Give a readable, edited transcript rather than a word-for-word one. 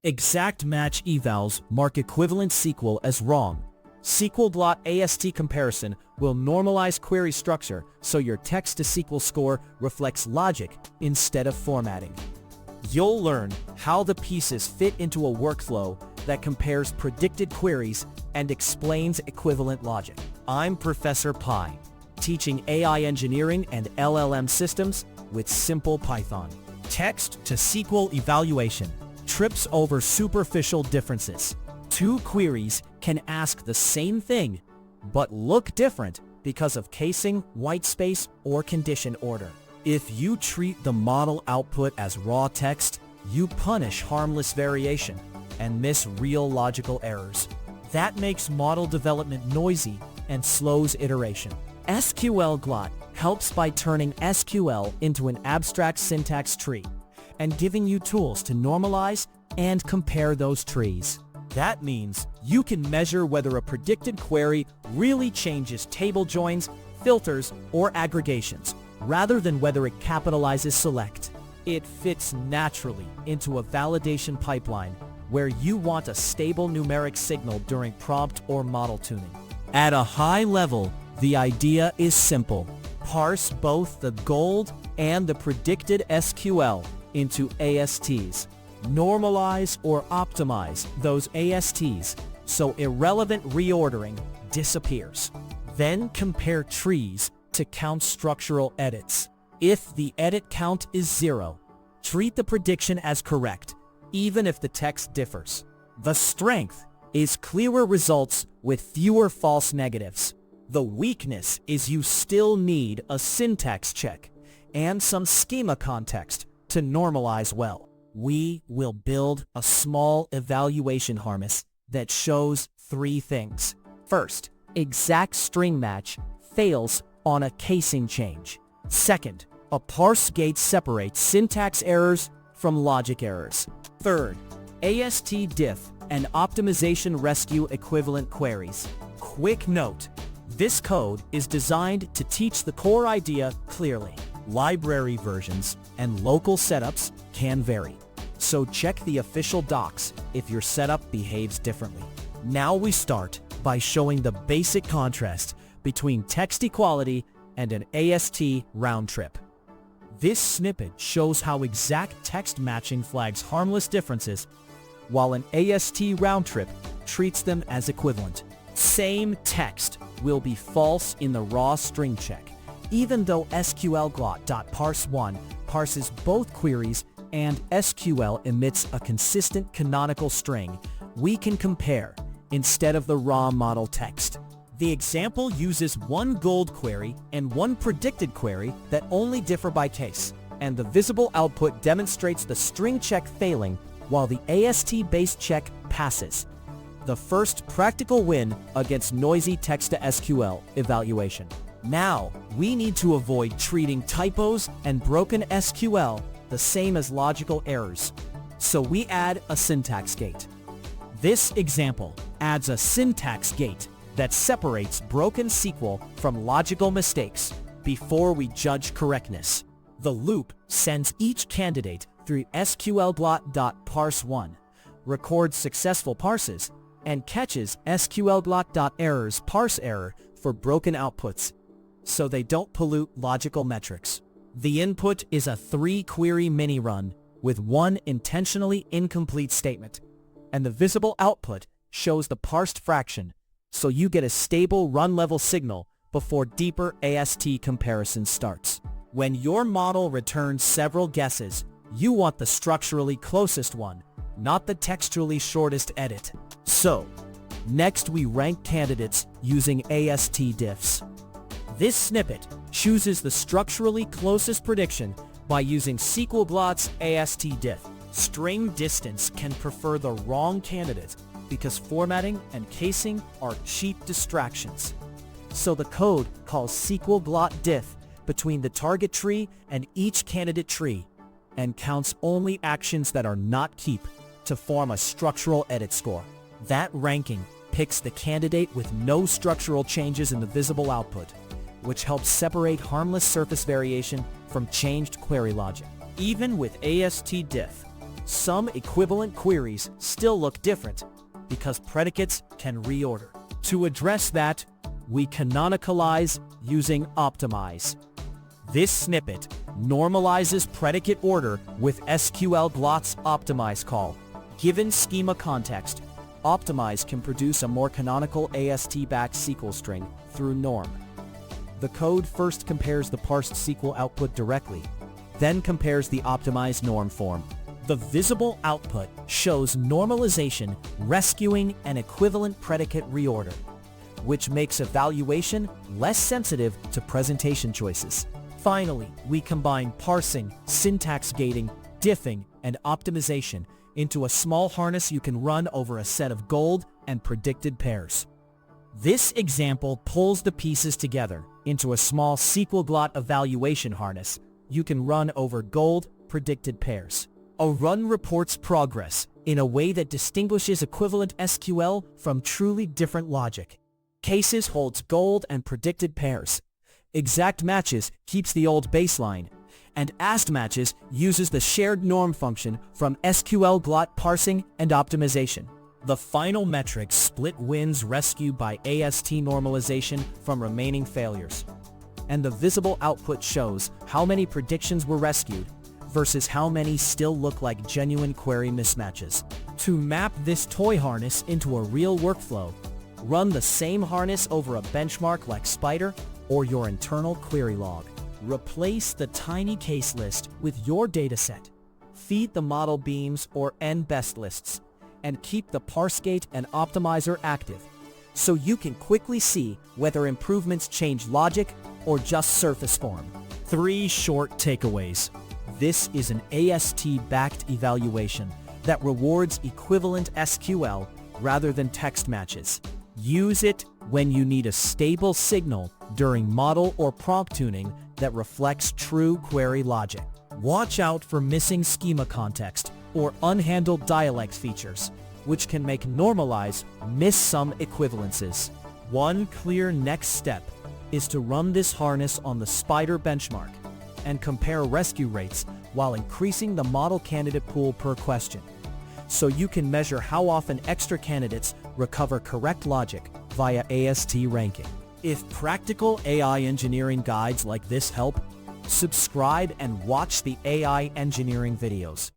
Exact match evals mark equivalent SQL as wrong. SQLGlot AST comparison will normalize query structure so your text-to-SQL score reflects logic instead of formatting. You'll learn how the pieces fit into a workflow that compares predicted queries and explains equivalent logic. I'm Professor Pi, teaching AI engineering and LLM systems with simple Python. Text-to-SQL evaluation trips over superficial differences. Two queries can ask the same thing, but look different because of casing, whitespace, or condition order. If you treat the model output as raw text, you punish harmless variation and miss real logical errors. That makes model development noisy and slows iteration. SQLGlot helps by turning SQL into an abstract syntax tree and giving you tools to normalize and compare those trees. That means you can measure whether a predicted query really changes table joins, filters, or aggregations, rather than whether it capitalizes select. It fits naturally into a validation pipeline where you want a stable numeric signal during prompt or model tuning. At a high level, the idea is simple. Parse both the gold and the predicted SQL into ASTs. Normalize or optimize those ASTs so irrelevant reordering disappears. Then compare trees to count structural edits. If the edit count is 0, treat the prediction as correct, even if the text differs. The strength is clearer results with fewer false negatives. The weakness is you still need a syntax check and some schema context to normalize well. We will build a small evaluation harness that shows 3 things. First, exact string match fails on a casing change. Second, a parse gate separates syntax errors from logic errors. Third, AST-diff and optimization rescue equivalent queries. Quick note, this code is designed to teach the core idea clearly. Library versions and local setups can vary, so check the official docs if your setup behaves differently. Now we start by showing the basic contrast between text equality and an AST round trip. This snippet shows how exact text matching flags harmless differences, while an AST round trip treats them as equivalent. Same text will be false in the raw string check, even though SQLGlot.parse1 parses both queries and SQL emits a consistent canonical string. We can compare instead of the raw model text. The example uses one gold query and one predicted query that only differ by case, and the visible output demonstrates the string check failing while the AST-based check passes. The first practical win against noisy text-to-SQL evaluation. Now, we need to avoid treating typos and broken SQL the same as logical errors, so we add a syntax gate. This example adds a syntax gate that separates broken SQL from logical mistakes before we judge correctness. The loop sends each candidate through SQLGlot.parse1, records successful parses, and catches SQLGlot.errors parse error for broken outputs, so they don't pollute logical metrics. The input is a 3-query mini-run with one intentionally incomplete statement, and the visible output shows the parsed fraction, so you get a stable run-level signal before deeper AST comparison starts. When your model returns several guesses, you want the structurally closest one, not the textually shortest edit. So, next we rank candidates using AST-diffs. This snippet chooses the structurally closest prediction by using SQLGlot's AST-diff. String distance can prefer the wrong candidate because formatting and casing are cheap distractions. So the code calls SQLGlot diff between the target tree and each candidate tree and counts only actions that are not keep to form a structural edit score. That ranking picks the candidate with no structural changes in the visible output, which helps separate harmless surface variation from changed query logic. Even with AST-diff, Some equivalent queries still look different because predicates can reorder. To address that, we canonicalize using optimize. This snippet normalizes predicate order with SQLGlot's optimize call. Given schema context, optimize can produce a more canonical AST-backed SQL string through norm. The code first compares the parsed SQL output directly, then compares the optimized norm form. The visible output shows normalization rescuing an equivalent predicate reorder, which makes evaluation less sensitive to presentation choices. Finally, we combine parsing, syntax gating, diffing, and optimization into a small harness you can run over a set of gold and predicted pairs. This example pulls the pieces together into a small SQLGlot evaluation harness you can run over gold predicted pairs. A run reports progress in a way that distinguishes equivalent SQL from truly different logic. Cases holds gold and predicted pairs. Exact matches keeps the old baseline, and AST matches uses the shared norm function from SQLGlot parsing and optimization. The final metric split wins rescued by AST normalization from remaining failures, and the visible output shows how many predictions were rescued versus how many still look like genuine query mismatches. To map this toy harness into a real workflow, run the same harness over a benchmark like Spider or your internal query log. Replace the tiny case list with your dataset. Feed the model beams or n-best lists, and keep the parsegate and optimizer active, so you can quickly see whether improvements change logic or just surface form. 3 short takeaways. This is an AST-backed evaluation that rewards equivalent SQL rather than text matches. Use it when you need a stable signal during model or prompt tuning that reflects true query logic. Watch out for missing schema context or unhandled dialect features, which can make normalize miss some equivalences. One clear next step is to run this harness on the Spider benchmark and compare rescue rates while increasing the model candidate pool per question, so you can measure how often extra candidates recover correct logic via AST ranking. If practical AI engineering guides like this help, subscribe and watch the AI engineering videos.